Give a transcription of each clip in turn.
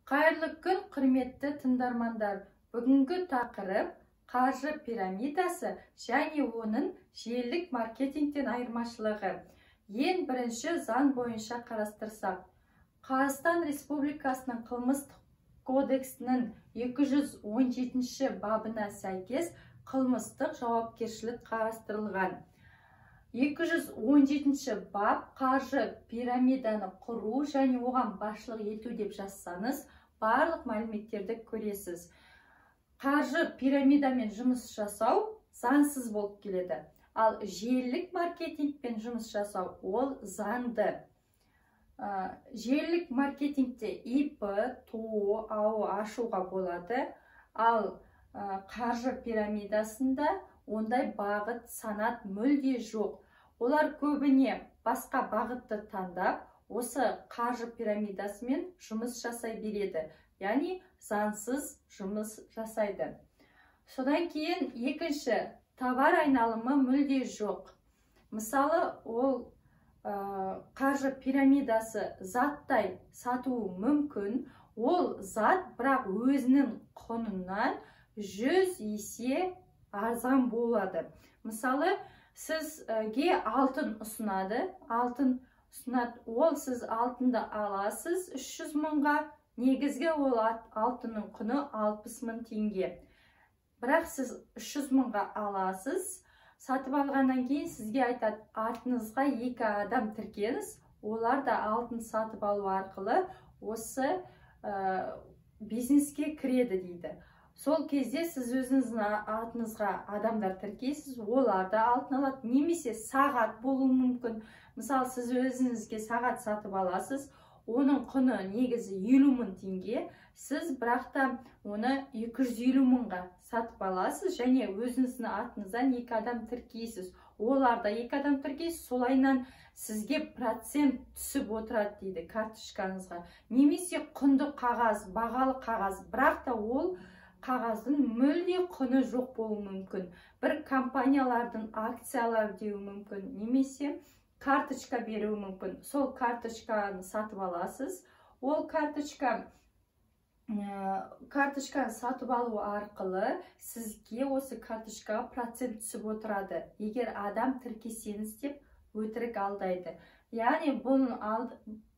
Қайырлы күн, құрметті тыңдармандар. Бүгінгі тақырып қаржы пирамидасы және оның желілік маркетингтен айырмашылығы. Ең бірінші заң бойынша қарастырсақ, Қазақстан Республикасының қылмыстық кодексінің 217 бабына сәйкес қылмыстық жауапкершілік қарастырылған. 217 бап қаржы пирамиданы құру және оған басшылық ету деп жазсаңыз, барлық мәліметтерді көресіз. Қаржы пирамидамен жұмыс жасау заңсыз болып келеді. Ал желілік маркетингпен жұмыс жасау ол заңды. Желілік маркетингте ИП, ТО, АО ашуға болады. Ал қаржы пирамидасында ондай бағыт, санат мүлде жоқ. Олар көбіне басқа бағытты таңдап, осы қаржы пирамидасымен жұмыс жасай береді. Яғни заңсыз жұмыс жасайды. Содан кейін екінші, товар айналымы мүлде жоқ. Мысалы, ол қаржы пирамидасы заттай сатуы мүмкін. Ол зат бірақ өзінің құнынан 100 есе арзан болады. Мысалы, сізге алтын ұсынады. Ол сіз алтынды аласыз 300 мыңға. Негізгі ол алтынның құны 60 мың теңге. Бірақ сіз 300 мыңға аласыз. Сатып алғаннан кейін сізге айтады, артыңызға 2 адам тіркеңіз. Олар да алтын сатып алу арқылы осы бизнеске кіреді дейді. Сол кезде сіз өзіңіздің атыңызға адамдар тіркейсіз, олар да алтын алады. Немесе сағат болуы мүмкін. Мысалы, сіз өзіңізге сағат сатып аласыз, оның құны негізі 50 мың теңге, сіз бірақта оны 250 мыңға сатып аласыз және өзіңіздің атыңыздан 2 адам тіркейсіз. Олар да 2 адам тіркейсіз, солайынан сізге процент түсіп отырады дейді карточкаңызға. Немесе құнды қағаз, бағалы қағаз, бірақта ол қағаздың мүлде құны жоқ болуы мүмкін. Бір компаниялардың акциялары деуі мүмкін. Немесе карточка беруі мүмкін. Сол карточканы сатып аласыз. Ол карточканы сатып алу арқылы сізге осы карточкаға процент түсіп отырады. Егер адам тіркесеңіз деп өтірік алдайды. Яғни бұның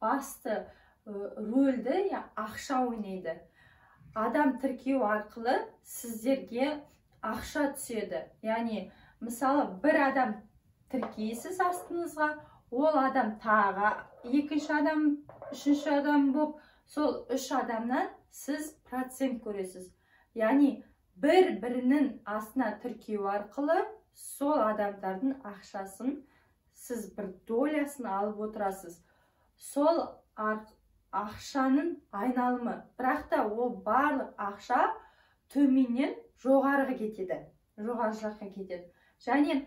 басты рөлді ақша ойнайды. Адам тіркеу арқылы сіздерге ақша түседі. Яғни, мысалы, бір адам тіркейсіз астыңызға, ол адам тағы екінші адам, үшінші адам болып, сол 3 адамнан сіз процент көресіз. Яғни, бір-бірінің астына тіркеу арқылы сол адамдардың ақшасын сіз бір долясын алып отырасыз. Сол ақшаның айналымы. Бірақта ол барлық ақша төменнен жоғарыға кетеді. Жоғары жаққа кетеді. Және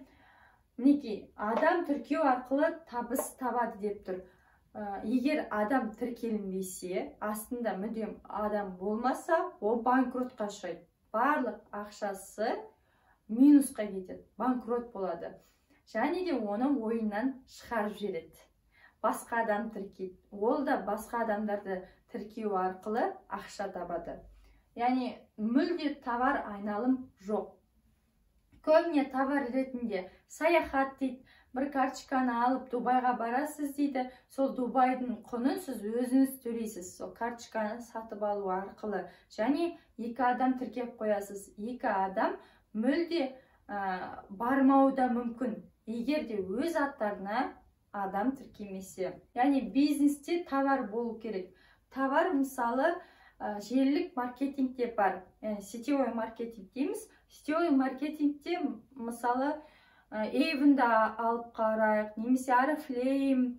мінекей, адам тіркеу арқылы табыс табады деп тұр. Егер адам тіркелінбесе, астында мүлдем адам болмаса, ол банкротқа ұшырайды. Барлық ақшасы минусқа кетеді, банкрот болады. Және де оны ойыннан шығарып жібереді. Басқа адам тіркейді. Ол да басқа адамдарды тіркеу арқылы ақша табады. Яғни, мүлде товар айналым жоқ. Көбіне товар ретінде саяхат дейді, бір карточканы алып Дубайға барасыз дейді. Сол Дубайдың құнын сіз өзіңіз төлейсіз. Сол карточканы сатып алу арқылы. Және 2 адам тіркеп қоясыз. 2 адам мүлде бармауы да мүмкін. Егер де өз аттарына адам тіркемесе. Яғни бизнесте товар болу керек. Товар, мысалы, желілік маркетингте бар. Сетевой маркетинг дейміз. Сетевой маркетингте, мысалы, Avon'ды алып қарайық, немесе Oriflame,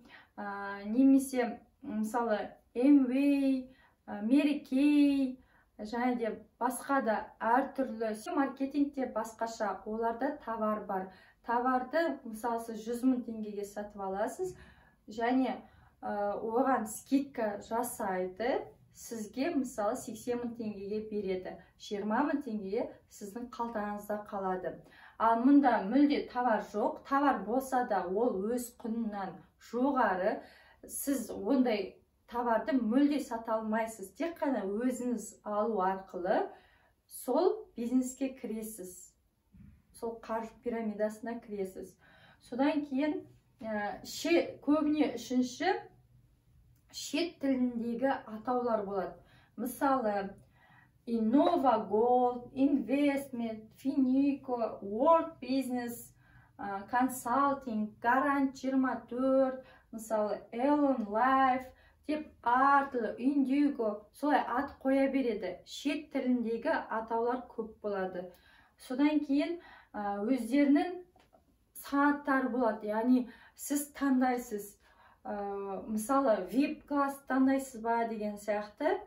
немесе, мысалы, Amway, Mary Kay, және де басқа да әртүрлі маркетингте басқаша. Оларда товар бар. Товарды, мысалы, сіз 100 мың теңгеге сатып аласыз, және оған скидка жасайды, сізге, мысалы, 80 мың теңгеге береді. 20 мың теңгеге сіздің қалтаңызда қалады. Ал мұнда мүлде товар жоқ. Товар болса да ол өз құнынан жоғары. Сіз ондай товарды мүлде сата алмайсыз. Тек қана өзіңіз алу арқылы сол бизнеске кіресіз. Сол қаржы пирамидасына кіресіз. Содан кейін көбіне үшінші шет тіліндегі атаулар болады. Мысалы, Innova Gold, Investment, Finico, World Business, Consulting, Garant 24, мысалы Elon Life, деп артылы, Indigo, солай ат қоя береді. Шет тіліндегі атаулар көп болады. Содан кейін өздерінің санаттары болады. Яғни сіз таңдайсыз. Мысалы, VIP класс таңдайсыз ба деген сияқты.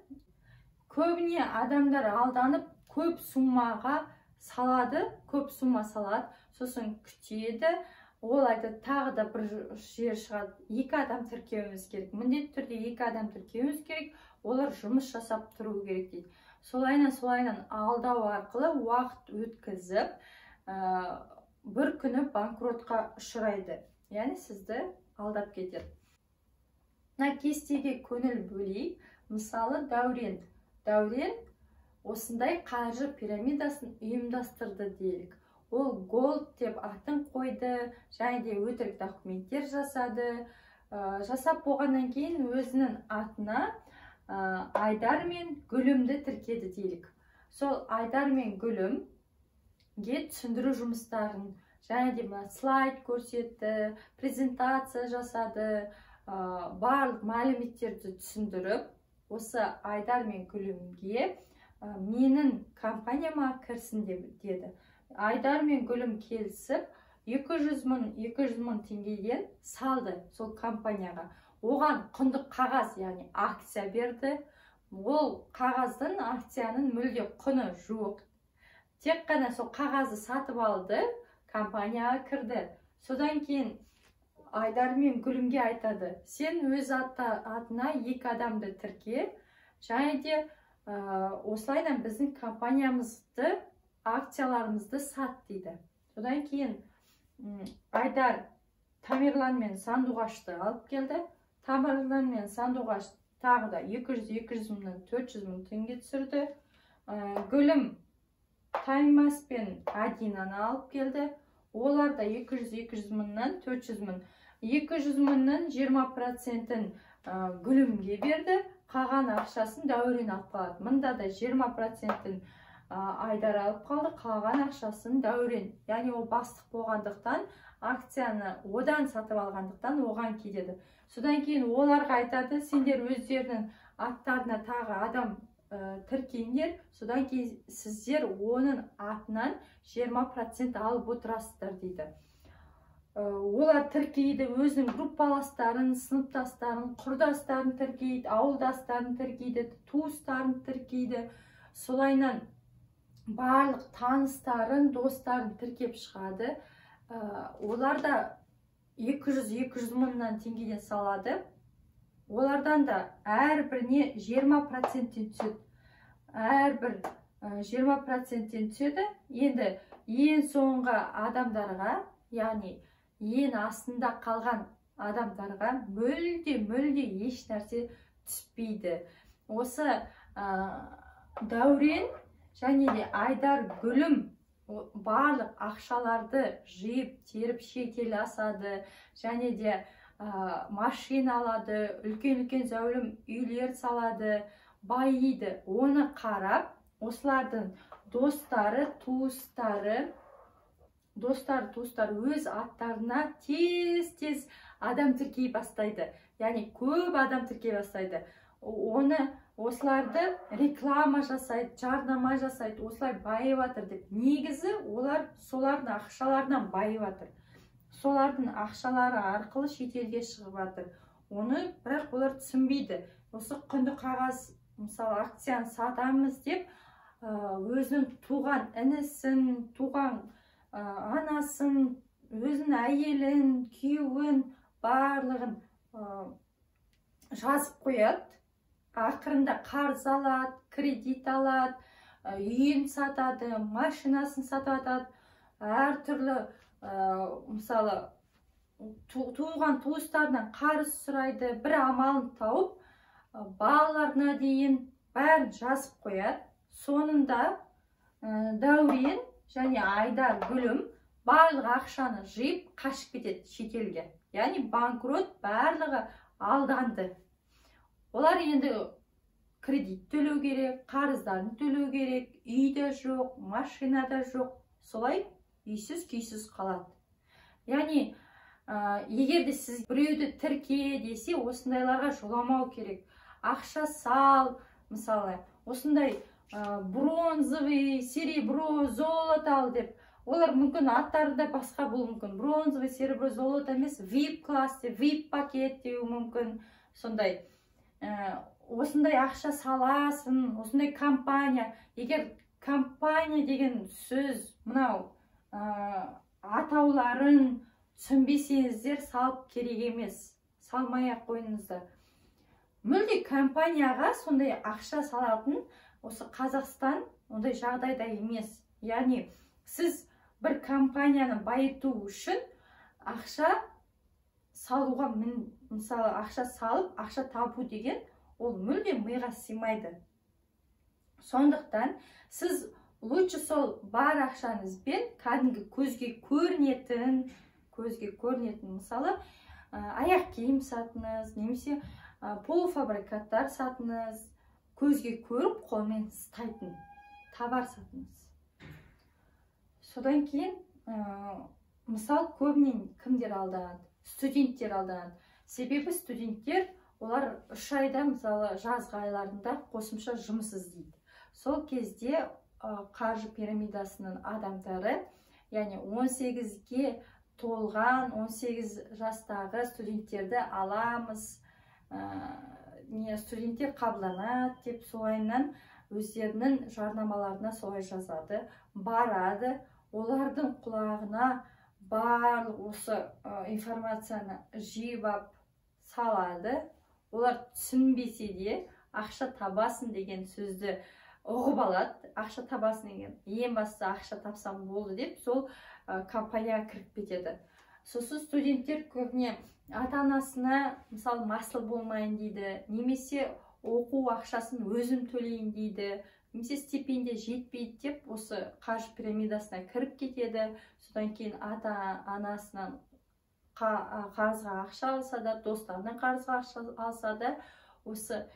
Көбіне адамдар алданып көп суммаға салады, көп сумма салады, сосын күтеді. Ол айтады, тағы да бір жер шығады. 2 адам тіркеуіміз керек. Міндетті түрде 2 адам тіркеуіміз керек. Олар жұмыс жасап тұру керек дейді. Солайынан алдау арқылы уақыт өткізіп, бір күні банкротқа ұшырайды. Яғни сізді алдап кетеді. Кестеге көңіл бөлейік. Мысалы, Дәурен осындай қаржы пирамидасын ұйымдастырды делік. Ол Gold деп атын қойды, және де өтірік документтер жасады. Жасап болғаннан кейін өзінің атына Айдар мен Гүлімді тіркеді делік. Сол Айдар мен Гүлімге түсіндіру жұмыстарын, және де слайд көрсетті, презентация жасады, барлық мәліметтерді түсіндіріп, осы Айдар мен Гүлімге менің компанияма кірсін деді. Айдар мен Гүлім келісіп 200 мың теңгеден салды сол компанияға. Оған құнды қағаз, яғни акция берді. Ол қағаздың, акцияның мүлде құны жоқ. Тек қана сол қағазы сатып алды, компанияға кірді. Содан кейін Айдар мен Гүлімге айтады, сен өз атына 2 адамды тірке, және де осылайдан біздің компаниямызды, акцияларымызды сат дейді. Содан кейін Айдар Тамерлан мен Сандуғашты алып келді. Тамерлан мен Сандуғаш тағы да 200 мыңнан 400 мың теңге түсірді. Гүлім Таймас пен Адинаны алып келді. Олар да 200 мыңнан 400 мың. 200 мыңның 20%-ін Гүлімге берді. Қаған ақшасын Дәурен алып қалады. Мында да 20%-ін Айдар алып қалды, қалған ақшасын Дәурен. Яғни ол бастық болғандықтан, акцияны одан сатып алғандықтан оған кетеді. Содан кейін оларға айтады, сендер өздерінің аттарына тағы адам тіркеңдер, содан кейін сіздер оның атынан 20% алып отырасыздар дейді. Олар тіркейді, өзінің группаластарын, сыныптастарын, құрдастарын тіркейді, ауылдастарын тіркейді, туыстарын тіркейді. Солайынан барлық таныстарын, достарын тіркеп шығады. Олар да 200 мыңнан теңгеден салады. Олардан да әрбіріне 20% түседі. Әрбір 20% түседі. Енді ең соңғы адамдарға, яғни ең астында қалған адамдарға мүлде еш нәрсе түспейді. Осы Дәурен және де Айдар Гүлім барлық ақшаларды жиып, теріп, шетел асады, және де машина алады, үлкен зәулім үйлер салады, байиды. Оны қарап, осылардың достары, туыстары өз аттарына тез адам тіркей бастайды. Яғни көп адам тіркей бастайды. Осыларды реклама жасайды, жарнама жасайды, осылай байып жатыр деп. Негізі олар солардың ақшаларынан байып жатыр. Солардың ақшалары арқылы шетелге шығып жатыр. Оны бірақ олар түсінбейді. Осы құнды қағаз, мысалы акцияны сатамыз деп, өзінің туған інісін, туған анасын, өзінің әйелін, күйеуін, барлығын жазып қояды. Ақырында қарыз алады, кредит алады, үйін сатады, машинасын сатады, әртүрлі, мысалы, туған туыстарынан қарыз сұрайды, бір амалын тауып, балаларына дейін бәрін жазып қояды. Сонында Дәурен және Айдар Гүлім барлық ақшаны жиып қашып кетеді шетелге. Яғни банкрот, барлығы алданды. Олар енді кредит төлеу керек, қарыздарын төлеу керек, үйде жоқ, машинада жоқ. Солай үйсіз күйсіз қалады. Яғни егер де сіз біреуді тірке десе, осындайларға жоламау керек. Ақша сал, мысалы, осындай бронзовый, серебро, золото ал деп. Олар мүмкін аттары да басқа болуы мүмкін. Бронзовый, серебро, золото емес, VIP класс, VIP пакет деу мүмкін. Сондай осындай ақша саласын, осындай компания. Егер компания деген сөз, мынау атауларын түсінбесеңіздер, салып керек емес. Салмай-ақ қойыңыздар. Мүлде компанияға сондай ақша салатын осы Қазақстан ондай жағдайда емес. Яғни сіз бір компанияны байыту үшін ақша салуға, мысалы, ақша салып, ақша табу деген ол мүлде миға сыймайды. Сондықтан сіз лучше сол бар ақшаңызбен кәдімгі көзге көрінетін, мысалы, аяқ киім сатыңыз, немесе полуфабрикаттар сатыңыз, көзге көріп қолмен ұстайтын товар сатыңыз. Содан кейін, мысал, көбінен кімдер алданады? Студенттер алданады. Себебі студенттер, олар 3 айда, мысалы, жазғы айларында қосымша жұмыс іздейді. Сол кезде қаржы пирамидасының адамдары, яғни 18-ге толған 18 жастағы студенттерді аламыз, студенттер қабылданады деп солайынан өздерінің жарнамаларына солай жазады, барады, олардың құлағына барлық осы информацияны жиып салады. Олар түсінбесе де ақша табасын деген сөзді ұғып алады. Ақша табасын деген, ең басты ақша тапсам болды деп, сол компанияға кіріп кетеді. Сосын студенттер көбіне ата-анасына, мысалы, масыл болмайын дейді, немесе оқу ақшасын өзім төлейін дейді, немесе стипендия жетпейді деп, осы қаржы пирамидасына кіріп кетеді. Содан кейін ата-анасынан қарызға ақша алса да, достарынан қарызға ақша алса да, осы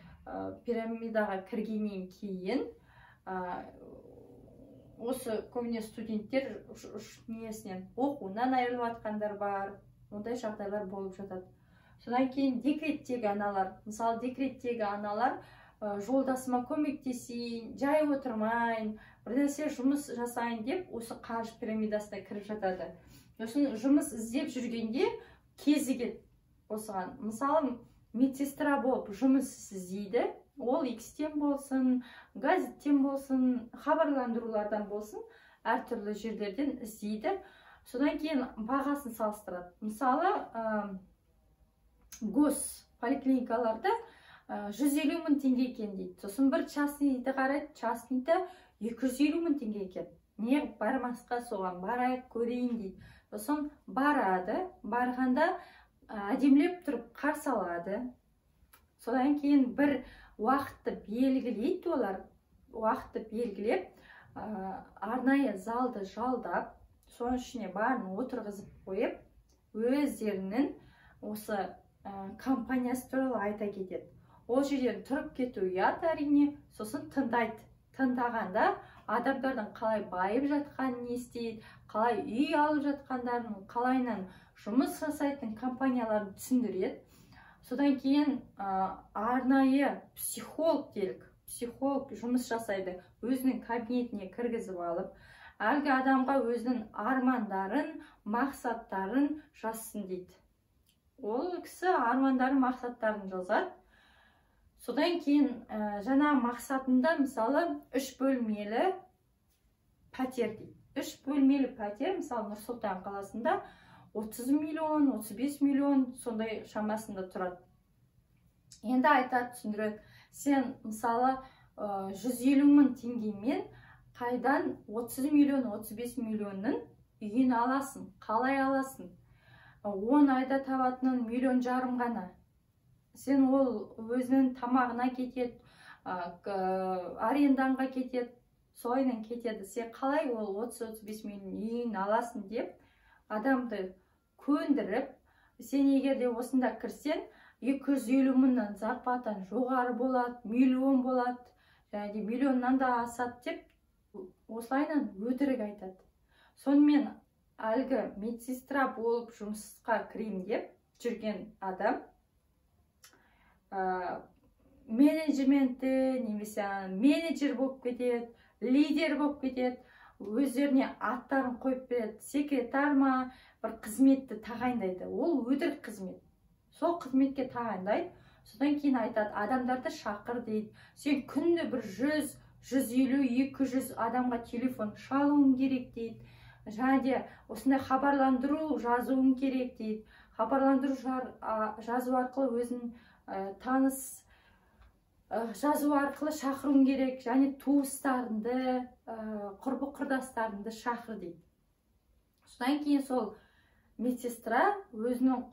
пирамидаға кіргеннен кейін осы көбіне студенттер несінен оқуынан айырылып жатқандар бар, ондай жағдайлар болып жатады. Содан кейін декреттегі аналар, мысалы, декреттегі аналар жолдасыма көмектесейін, жай отырмайын, бірнәрсе жұмыс жасайын деп, осы қаржы пирамидасына кіріп жатады. Сосын жұмыс іздеп жүргенде кезігеді осыған. Мысалы, медсестра болып жұмыс іздейді, ол X-тен болсын, газеттен болсын, хабарландырулардан болсын, әртүрлі жерлерден іздейді. Содан кейін бағасын салыстырады. Мысалы, гос поликлиникаларда 150 мың теңге екен дейді. Сосын бір частныйды қарайды, частныйда 250 мың теңге екен. Не бармасқа соған барайық көрейін дейді. Сосын барады, барғанда әдемілеп тұрып қарсы алады. Содан кейін бір уақытты белгілейді, олар уақытты белгілеп, арнайы залды жалдап, соның ішіне барын отырғызып қойып, өздерінің осы компаниясы туралы айта кетеді. Ол жерден тұрып кету ұят әрине, сосын тыңдайды. Тыңдағанда адамдардың қалай байып жатқанын естиді, қалай үй алып жатқандарын, қалайынан жұмыс жасайтын компанияларын түсіндіреді. Содан кейін арнайы психолог делік, психолог жұмыс жасайды, өзінің кабинетіне кіргізіп алып, әлгі адамға өзінің армандарын, мақсаттарын жазсын дейді. Ол кісі армандарын, мақсаттарын жазады. Содан кейін жаңа мақсатында, мысалы, 3 бөлмелі пәтер дейді. 3 бөлмелі пәтер, мысалы, Нұр-Сұлтан қаласында 30 миллион, 35 миллион сондай шамасында тұрады. Енді айтады, түсіндіреді, сен, мысалы, 150 мың теңгемен қайдан 30 миллион, 35 миллионның үйін аласың, қалай аласың? 10 айда табатының 1,5 миллион ғана. сен ол өзінің тамағына кетеді, аренданға кетеді, солайынан кетеді. Сен қалай ол 30-35 миллион үйін аласың деп адамды көндіріп, сен егер де осында кірсен 250 мыңнан зарплатан жоғары болады, миллион болады, және миллионнан да асады деп осылайынан өтірік айтады. Сонымен әлгі медсестра болып жұмысқа кірейін деп жүрген адам менеджменті немесе менеджер болып кетеді, лидер болып кетеді, өздеріне аттарын қойып береді, секретар ма, бір қызметті тағайындайды. Ол өтірік қызмет. Сол қызметке тағайындайды, содан кейін айтады, адамдарды шақыр дейді. Сен күнде бір 100, 150, 200 адамға телефон шалуың керек дейді. Және де осындай хабарландыру жазуың керек дейді. Хабарландыру жазу арқылы өзін таныс жазу арқылы шақыруың керек, және туыстарыңды, құрбы құрдастарыңды шақыр дейді. Содан кейін сол медсестра өзінің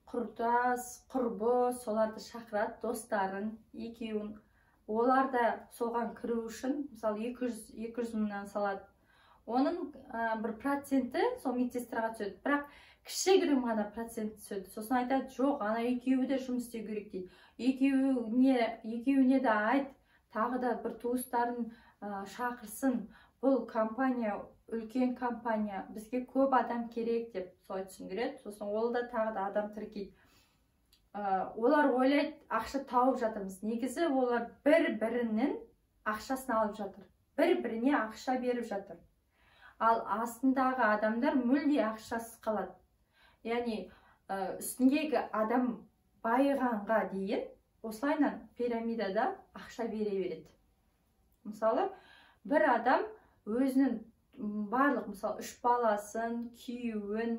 құрдас, құрбы, соларды шақырады, достарын, екеуін. Олар да соған кіру үшін, мысалы 200 мыңнан салады. Оның бір проценті сол медсестраға түседі, бірақ кішігірім ғана процент түседі. Сосын айтады, жоқ, ана екеуі де жұмыс істеу керек дейді. Екеуіне де айт, тағы да бір туыстарын шақырсын. Бұл компания, үлкен компания, бізге көп адам керек деп солай түсіндіреді. Сосын ол да тағы да адам тіркейді. Олар ойлайды, ақша тауып жатырмыз. Негізі олар бір-бірінің ақшасын алып жатыр. Бір-біріне ақша беріп жатыр. Ал астындағы адамдар мүлде ақшасыз қалады. Яғни үстіндегі адам байығанға дейін осылайынан пирамидада ақша бере береді. Мысалы, бір адам өзінің барлық, мысалы, 3 баласын, күйеуін,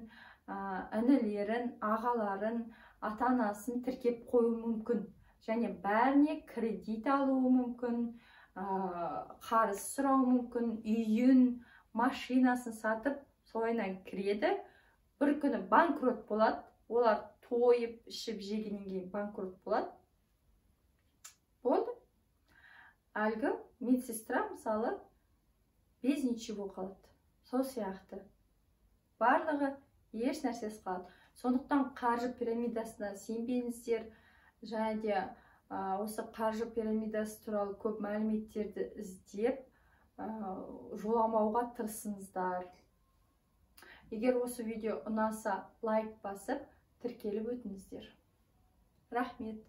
інілерін, ағаларын, ата-анасын тіркеп қою мүмкін. Және бәріне кредит алуы мүмкін, қарыз сұрау мүмкін, үйін, машинасын сатып, солайынан кіреді. Бір күні банкрот болады, олар тойып, ішіп жегеннен кейін банкрот болады. Болды. Әлгі медсестра, мысалы, без ничего қалады. Сол сияқты. Барлығы еш нәрсесі қалады. Сондықтан қаржы пирамидасына сенбеңіздер, және де осы қаржы пирамидасы туралы көп мәліметтерді іздеп, жоламауға тырысыңыздар. Егер осы видео ұнаса, лайк басып, тіркеліп өтіңіздер. Рахмет.